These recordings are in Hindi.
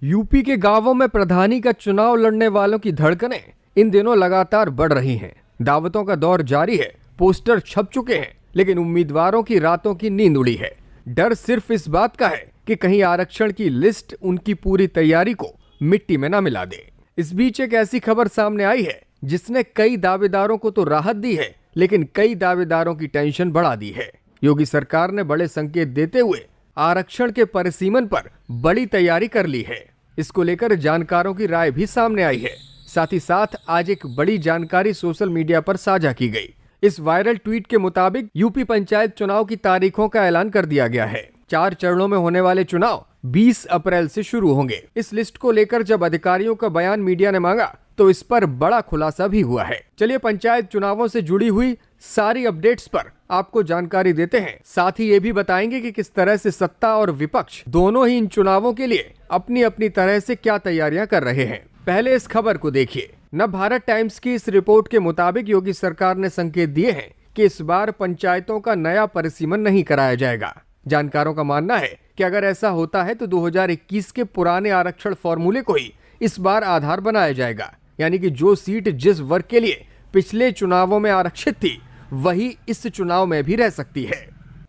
यूपी के गांवों में प्रधानी का चुनाव लड़ने वालों की धड़कनें इन दिनों लगातार बढ़ रही हैं। दावतों का दौर जारी है, पोस्टर छप चुके हैं, लेकिन उम्मीदवारों की रातों की नींद उड़ी है। डर सिर्फ इस बात का है कि कहीं आरक्षण की लिस्ट उनकी पूरी तैयारी को मिट्टी में न मिला दे। इस बीच एक ऐसी खबर सामने आई है जिसने कई दावेदारों को तो राहत दी है, लेकिन कई दावेदारों की टेंशन बढ़ा दी है। योगी सरकार ने बड़े संकेत देते हुए आरक्षण के परिसीमन पर बड़ी तैयारी कर ली है। इसको लेकर जानकारों की राय भी सामने आई है। साथ ही साथ आज एक बड़ी जानकारी सोशल मीडिया पर साझा की गई। इस वायरल ट्वीट के मुताबिक यूपी पंचायत चुनाव की तारीखों का ऐलान कर दिया गया है। 4 चरणों में होने वाले चुनाव 20 अप्रैल से शुरू होंगे। इस लिस्ट को लेकर जब अधिकारियों का बयान मीडिया ने मांगा तो इस पर बड़ा खुलासा भी हुआ है। चलिए पंचायत चुनावों से जुड़ी हुई सारी अपडेट्स पर आपको जानकारी देते हैं। साथ ही ये भी बताएंगे कि किस तरह से सत्ता और विपक्ष दोनों ही इन चुनावों के लिए अपनी अपनी तरह से क्या तैयारियां कर रहे हैं। पहले इस खबर को देखिए। नवभारत टाइम्स की इस रिपोर्ट के मुताबिक योगी सरकार ने संकेत दिए हैं कि इस बार पंचायतों का नया परिसीमन नहीं कराया जाएगा। जानकारों का मानना है कि अगर ऐसा होता है तो 2021 के पुराने आरक्षण फॉर्मूले को ही इस बार आधार बनाया जाएगा, यानी कि जो सीट जिस वर्ग के लिए पिछले चुनावों में आरक्षित थी वही इस चुनाव में भी रह सकती है।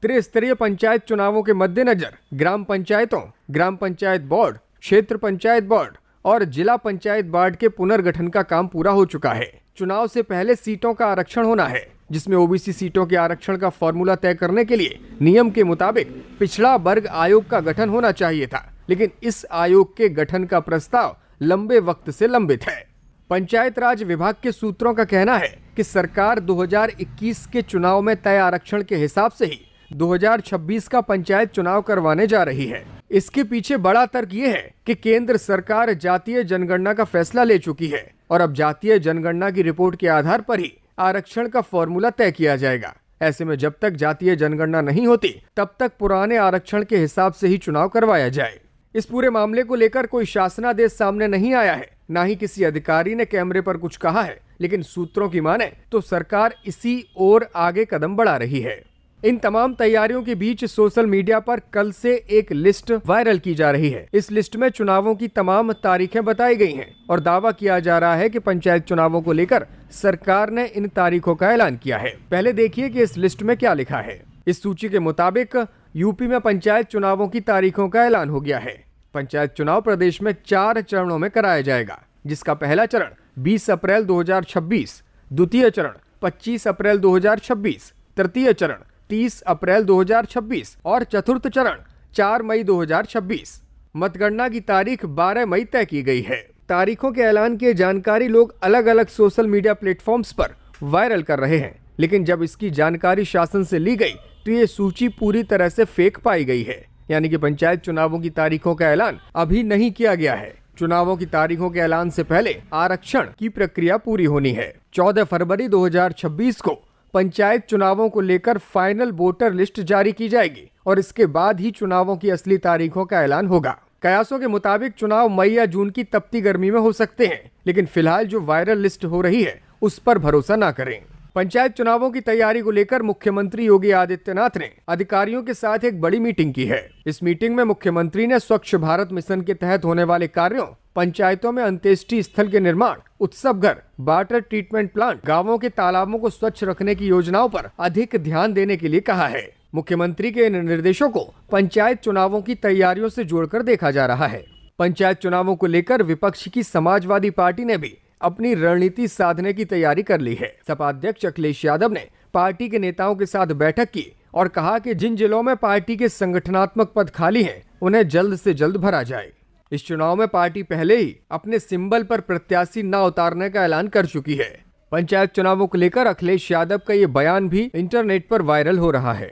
त्रिस्तरीय पंचायत चुनावों के मद्देनजर ग्राम पंचायतों, ग्राम पंचायत बोर्ड, क्षेत्र पंचायत बोर्ड और जिला पंचायत बोर्ड के पुनर्गठन का काम पूरा हो चुका है। चुनाव से पहले सीटों का आरक्षण होना है, जिसमें ओबीसी सीटों के आरक्षण का फॉर्मूला तय करने के लिए नियम के मुताबिक पिछड़ा वर्ग आयोग का गठन होना चाहिए था, लेकिन इस आयोग के गठन का प्रस्ताव लंबे वक्त से लंबित है। पंचायत राज विभाग के सूत्रों का कहना है कि सरकार 2021 के चुनाव में तय आरक्षण के हिसाब से ही 2026 का पंचायत चुनाव करवाने जा रही है। इसके पीछे बड़ा तर्क ये है कि केंद्र सरकार जातीय जनगणना का फैसला ले चुकी है और अब जातीय जनगणना की रिपोर्ट के आधार पर ही आरक्षण का फॉर्मूला तय किया जाएगा। ऐसे में जब तक जातीय जनगणना नहीं होती तब तक पुराने आरक्षण के हिसाब से ही चुनाव करवाया जाए। इस पूरे मामले को लेकर कोई शासनादेश सामने नहीं आया है, ना ही किसी अधिकारी ने कैमरे पर कुछ कहा है, लेकिन सूत्रों की माने तो सरकार इसी ओर आगे कदम बढ़ा रही है। इन तमाम तैयारियों के बीच सोशल मीडिया पर कल से एक लिस्ट वायरल की जा रही है। इस लिस्ट में चुनावों की तमाम तारीखें बताई गई हैं और दावा किया जा रहा है कि पंचायत चुनावों को लेकर सरकार ने इन तारीखों का ऐलान किया है। पहले देखिए कि इस लिस्ट में क्या लिखा है। इस सूची के मुताबिक यूपी में पंचायत चुनावों की तारीखों का ऐलान हो गया है। पंचायत चुनाव प्रदेश में 4 चरणों में कराया जाएगा, जिसका पहला चरण 20 अप्रैल 2026, द्वितीय चरण 25 अप्रैल 2026, तृतीय चरण 30 अप्रैल 2026 और चतुर्थ चरण 4 मई 2026। मतगणना की तारीख 12 मई तय की गई है। तारीखों के ऐलान की जानकारी लोग अलग अलग सोशल मीडिया प्लेटफॉर्म्स पर वायरल कर रहे हैं, लेकिन जब इसकी जानकारी शासन से ली गई तो ये सूची पूरी तरह से फेक पाई गई है, यानी कि पंचायत चुनावों की तारीखों का ऐलान अभी नहीं किया गया है। चुनावों की तारीखों के ऐलान से पहले आरक्षण की प्रक्रिया पूरी होनी है। 14 फरवरी 2026 को पंचायत चुनावों को लेकर फाइनल वोटर लिस्ट जारी की जाएगी और इसके बाद ही चुनावों की असली तारीखों का ऐलान होगा। कयासों के मुताबिक चुनाव मई या जून की तपती गर्मी में हो सकते हैं, लेकिन फिलहाल जो वायरल लिस्ट हो रही है उस पर भरोसा न करें। पंचायत चुनावों की तैयारी को लेकर मुख्यमंत्री योगी आदित्यनाथ ने अधिकारियों के साथ एक बड़ी मीटिंग की है। इस मीटिंग में मुख्यमंत्री ने स्वच्छ भारत मिशन के तहत होने वाले कार्यों, पंचायतों में अंत्येष्टि स्थल के निर्माण, उत्सव घर, वाटर ट्रीटमेंट प्लांट, गांवों के तालाबों को स्वच्छ रखने की योजनाओं पर अधिक ध्यान देने के लिए कहा है। मुख्यमंत्री के इन निर्देशों को पंचायत चुनावों की तैयारियों से जोड़कर देखा जा रहा है। पंचायत चुनावों को लेकर विपक्ष की समाजवादी पार्टी ने भी अपनी रणनीति साधने की तैयारी कर ली है। सपा अध्यक्ष अखिलेश यादव ने पार्टी के नेताओं के साथ बैठक की और कहा कि जिन जिलों में पार्टी के संगठनात्मक पद खाली हैं, उन्हें जल्द से जल्द भरा जाए। इस चुनाव में पार्टी पहले ही अपने सिंबल पर प्रत्याशी न उतारने का ऐलान कर चुकी है। पंचायत चुनावों को लेकर अखिलेश यादव का ये बयान भी इंटरनेट पर वायरल हो रहा है।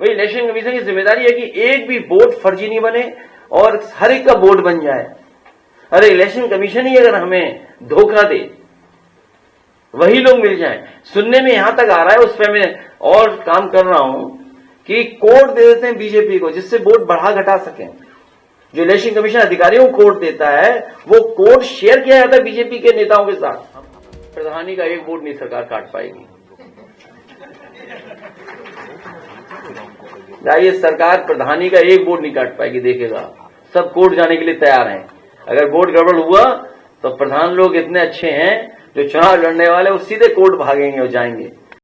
वही इलेक्शन कमीशन की जिम्मेदारी है कि एक भी वोट फर्जी नहीं बने और हर एक का वोट बन जाए। अरे इलेक्शन कमीशन ही अगर हमें धोखा दे, वही लोग मिल जाएं। सुनने में यहां तक आ रहा है, उस पर मैं और काम कर रहा हूं कि कोड दे देते हैं बीजेपी को, जिससे वोट बढ़ा घटा सकें। जो इलेक्शन कमीशन अधिकारियों को कोड देता है वो कोड शेयर किया जाता है बीजेपी के नेताओं के साथ। प्रधानी का एक वोट नहीं सरकार काट पाएगी। ये सरकार प्रधानी का एक वोट नहीं काट पाएगी, देखेगा। सब कोर्ट जाने के लिए तैयार हैं। अगर वोट गड़बड़ हुआ तो प्रधान लोग इतने अच्छे हैं जो चुनाव लड़ने वाले वो सीधे कोर्ट भागेंगे और जाएंगे।